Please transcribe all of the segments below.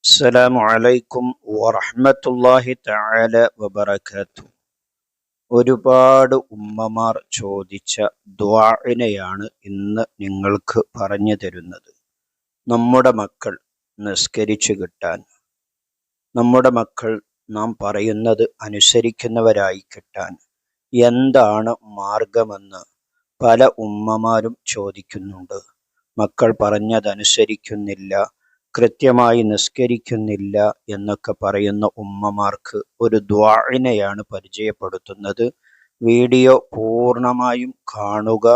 അസ്സലാമു അലൈക്കും വറഹ്മത്തുള്ളാഹി തആല വബറകാതുഹു. ഒരുപാട് ഉമ്മമാർ ചോദിച്ച ദുആഇനെയാണ് ഇന്ന് നിങ്ങൾക്ക് പറഞ്ഞു തരുന്നത്. നമ്മുടെ മക്കൾ നിസ്കരിച്ചു കിട്ടാൻ, നമ്മുടെ മക്കൾ നാം പറയുന്നത് അനുസരിക്കുന്നവരായി കിട്ടാൻ എന്താണ് മാർഗമെന്ന് പല ഉമ്മമാരും ചോദിക്കുന്നുണ്ട്. മക്കൾ പറഞ്ഞതനുസരിക്കുന്നില്ല, കൃത്യമായി നിസ്കരിക്കുന്നില്ല എന്നൊക്കെ പറയുന്ന ഉമ്മമാർക്ക് ഒരു ദുആഇനെയാണ് പരിചയപ്പെടുത്തുന്നത്. വീഡിയോ പൂർണ്ണമായും കാണുക.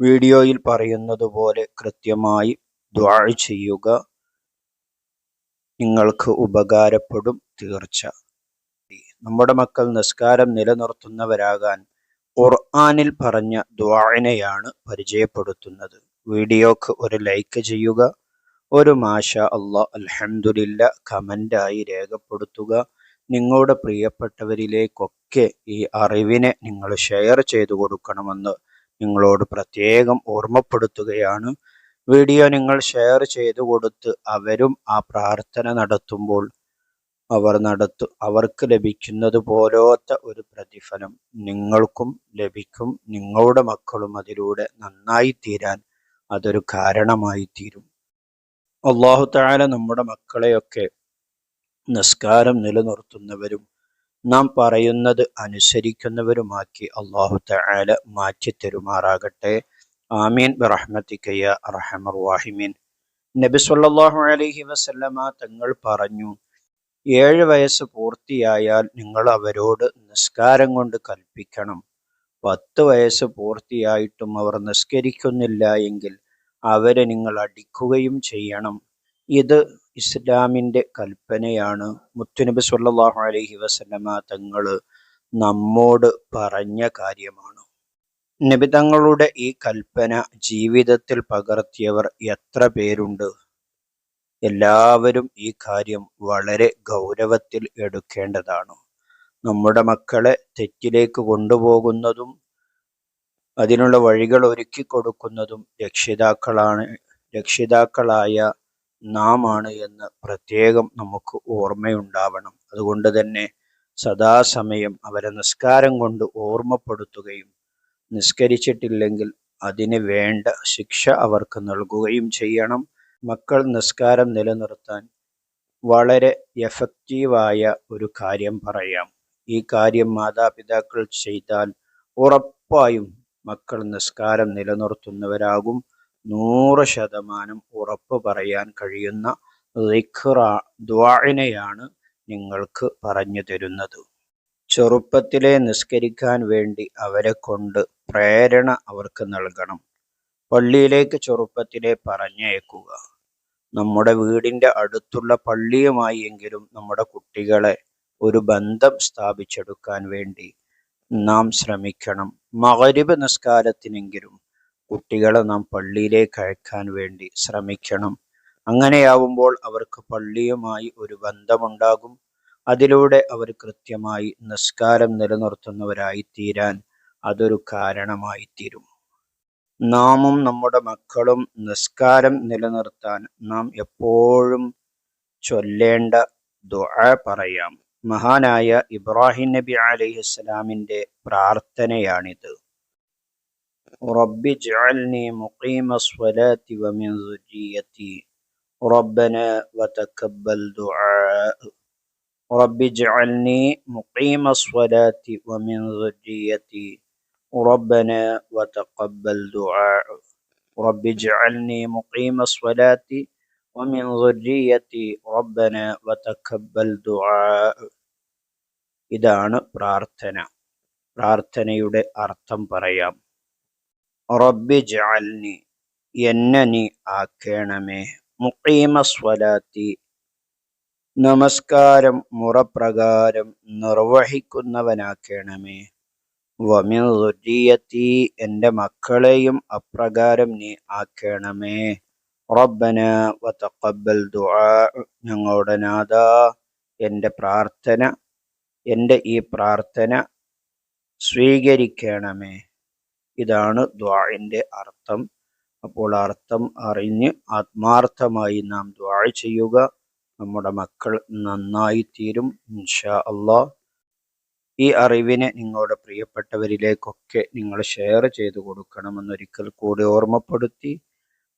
വീഡിയോയിൽ പറയുന്നത് പോലെ കൃത്യമായി ദുആ ചെയ്യുക. നിങ്ങൾക്ക് ഉപകാരപ്പെടും തീർച്ച. നമ്മുടെ മക്കൾ നിസ്കാരം നിലനിർത്തുന്നവരാകാൻ ഖുർആനിൽ പറഞ്ഞ ദുആഇനെയാണ് പരിചയപ്പെടുത്തുന്നത്. വീഡിയോക്ക് ഒരു ലൈക്ക് ചെയ്യുക. ഒരു മാഷാ അല്ലാഹ് അൽഹംദുലില്ലാ കമൻ്റായി രേഖപ്പെടുത്തുക. നിങ്ങളുടെ പ്രിയപ്പെട്ടവരിലേക്കൊക്കെ ഈ അറിവിനെ നിങ്ങൾ ഷെയർ ചെയ്തു കൊടുക്കണമെന്ന് നിങ്ങളോട് പ്രത്യേകം ഓർമ്മപ്പെടുത്തുകയാണ്. വീഡിയോ നിങ്ങൾ ഷെയർ ചെയ്തു കൊടുത്ത് അവരും ആ പ്രാർത്ഥന നടത്തുമ്പോൾ അവർക്ക് ലഭിക്കുന്നത് പോലത്തെ ഒരു പ്രതിഫലം നിങ്ങൾക്കും ലഭിക്കും. നിങ്ങളുടെ മക്കളും അതിലൂടെ നന്നായി തീരാൻ അതൊരു കാരണമായി തീരും. അല്ലാഹു തആല നമ്മുടെ മക്കളെയൊക്കെ നിസ്കാരം നിലനിർത്തുന്നവരും നാം പറയുന്നത് അനുസരിക്കുന്നവരുമാക്കി അല്ലാഹു തആല മാറ്റിത്തരുമാറാകട്ടെ. ആമീൻ ബിറഹ്മതിക യാ അർഹമർ റഹീമീൻ. നബി സല്ലല്ലാഹു അലൈഹി വസല്ലമ തങ്ങൾ പറഞ്ഞു, 7 വയസ്സ് പൂർത്തിയായാൽ നിങ്ങൾ അവരോട് നിസ്കാരം കൊണ്ട് കൽപ്പിക്കണം. 10 വയസ്സ് പൂർത്തിയായിട്ടും അവർ നിസ്കരിക്കുന്നില്ല എങ്കിൽ അവരെ നിങ്ങൾ അടിക്കുകയും ചെയ്യണം. ഇത് ഇസ്ലാമിൻ്റെ കൽപ്പനയാണ്. മുത്തുനബി സല്ലല്ലാഹു അലൈഹി വസല്ലമ തങ്ങൾ നമ്മോട് പറഞ്ഞ കാര്യമാണ്. നബി തങ്ങളുടെ ഈ കൽപ്പന ജീവിതത്തിൽ പകർത്തിയവർ എത്ര പേരുണ്ട്? എല്ലാവരും ഈ കാര്യം വളരെ ഗൗരവത്തിൽ എടുക്കേണ്ടതാണ്. നമ്മുടെ മക്കളെ തെറ്റിലേക്ക് കൊണ്ടുപോകുന്നതും അതിനുള്ള വഴികൾ ഒരുക്കി കൊടുക്കുന്നതും രക്ഷിതാക്കളായ നാം ആണ് എന്ന് പ്രത്യേകം നമുക്ക് ഓർമ്മയുണ്ടാവണം. അതുകൊണ്ട് തന്നെ സദാസമയം അവരെ നിസ്കാരം കൊണ്ട് ഓർമ്മപ്പെടുത്തുകയും നിസ്കരിച്ചിട്ടില്ലെങ്കിൽ അതിന് വേണ്ട ശിക്ഷ അവർക്ക് നൽകുകയും ചെയ്യണം. മക്കൾ നിസ്കാരം നിലനിർത്താൻ വളരെ എഫക്റ്റീവായ ഒരു കാര്യം പറയാം. ഈ കാര്യം മാതാപിതാക്കൾ ചെയ്താൽ ഉറപ്പായും മക്കൾ നിസ്കാരം നിലനിർത്തുന്നവരാകും. 100% ഉറപ്പ് പറയാൻ കഴിയുന്ന ദുആഇനെയാണ് നിങ്ങൾക്ക് പറഞ്ഞു തരുന്നത്. ചെറുപ്പത്തിലെ നിസ്കരിക്കാൻ വേണ്ടി അവരെ കൊണ്ട് പ്രേരണ അവർക്ക് നൽകണം. പള്ളിയിലേക്ക് ചെറുപ്പത്തിലെ പറഞ്ഞയക്കുക. നമ്മുടെ വീടിൻ്റെ അടുത്തുള്ള പള്ളിയുമായി എങ്കിലും നമ്മുടെ കുട്ടികളെ ഒരു ബന്ധം സ്ഥാപിച്ചെടുക്കാൻ വേണ്ടി നാം ശ്രമിക്കണം. മഗ്‌രിബ് നിസ്കാരത്തിനെങ്കിലും കുട്ടികളെ നാം പള്ളിയിലേക്ക് അയക്കാൻ വേണ്ടി ശ്രമിക്കണം. അങ്ങനെയാവുമ്പോൾ അവർക്ക് പള്ളിയുമായി ഒരു ബന്ധമുണ്ടാകും. അതിലൂടെ അവർ കൃത്യമായി നിസ്കാരം നിലനിർത്തുന്നവരായി തീരാൻ അതൊരു കാരണമായി തീരും. നാമും നമ്മുടെ മക്കളും നിസ്കാരം നിലനിർത്താൻ നാം എപ്പോഴും ചൊല്ലേണ്ട ദുആ പറയാം. മഹാനായ ഇബ്രാഹിം നബി അലൈഹിസ്സലാമിൻ്റെ പ്രാർത്ഥനയാണിത്. റബ്ബി ജ്അൽനി മുഖീമസ്സലാത്തി വമിൻ ദുർരിയ്യതി റബ്ബനാ വതഖബ്ബൽ ദുആ. റബ്ബി ജ്അൽനി മുഖീമസ്സലാത്തി വമിൻ ദുർരിയ്യതി റബ്ബനാ വതഖബ്ബൽ ദുആ. റബ്ബി ജ്അൽനി മുഖീമസ്സലാത്തി വമിൻ ദുർരിയ്യതി റബ്ബനാ വതഖബ്ബൽ ദുആ. ഇതാണ് പ്രാർത്ഥന. പ്രാർത്ഥനയുടെ അർത്ഥം പറയാം. റബ്ബി ജ്അൽനി, എന്നെ നീ ആക്കേണമേ, മുഖീമസ്സലാത്തി, നമസ്കാരം മുറപ്രകാരം നിർവഹിക്കുന്നവനാക്കണമേ, വമിൻ ദുർരിയ്യതി, എൻ്റെ മക്കളെയും അപ്രകാരം നീ ആക്കണമേ, റബ്ബനാ വതഖബ്ബൽ ദുആ, ഞങ്ങളുടെ നാഥാ എൻ്റെ ഈ പ്രാർത്ഥന സ്വീകരിക്കണമേ. ഇതാണ് ദുആഇൻ്റെ അർത്ഥം. അപ്പോൾ അർത്ഥം അറിഞ്ഞ് ആത്മാർത്ഥമായി നാം ദുആ ചെയ്യുക. നമ്മുടെ മക്കൾ നന്നായി തീരും ഇൻഷാ അള്ളാഹ്. ഈ അറിവിനെ നിങ്ങളുടെ പ്രിയപ്പെട്ടവരിലേക്കൊക്കെ നിങ്ങൾ ഷെയർ ചെയ്തു കൊടുക്കണമെന്നൊരിക്കൽ കൂടി ഓർമ്മപ്പെടുത്തി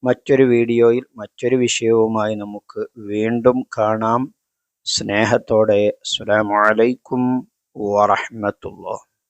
മറ്റൊരു വീഡിയോയിൽ മറ്റൊരു വിഷയവുമായി നമുക്ക് വീണ്ടും കാണാം. സ്നേഹത്തോടെ അസ്സലാമു അലൈക്കും വറഹ്മത്തുള്ളാഹി.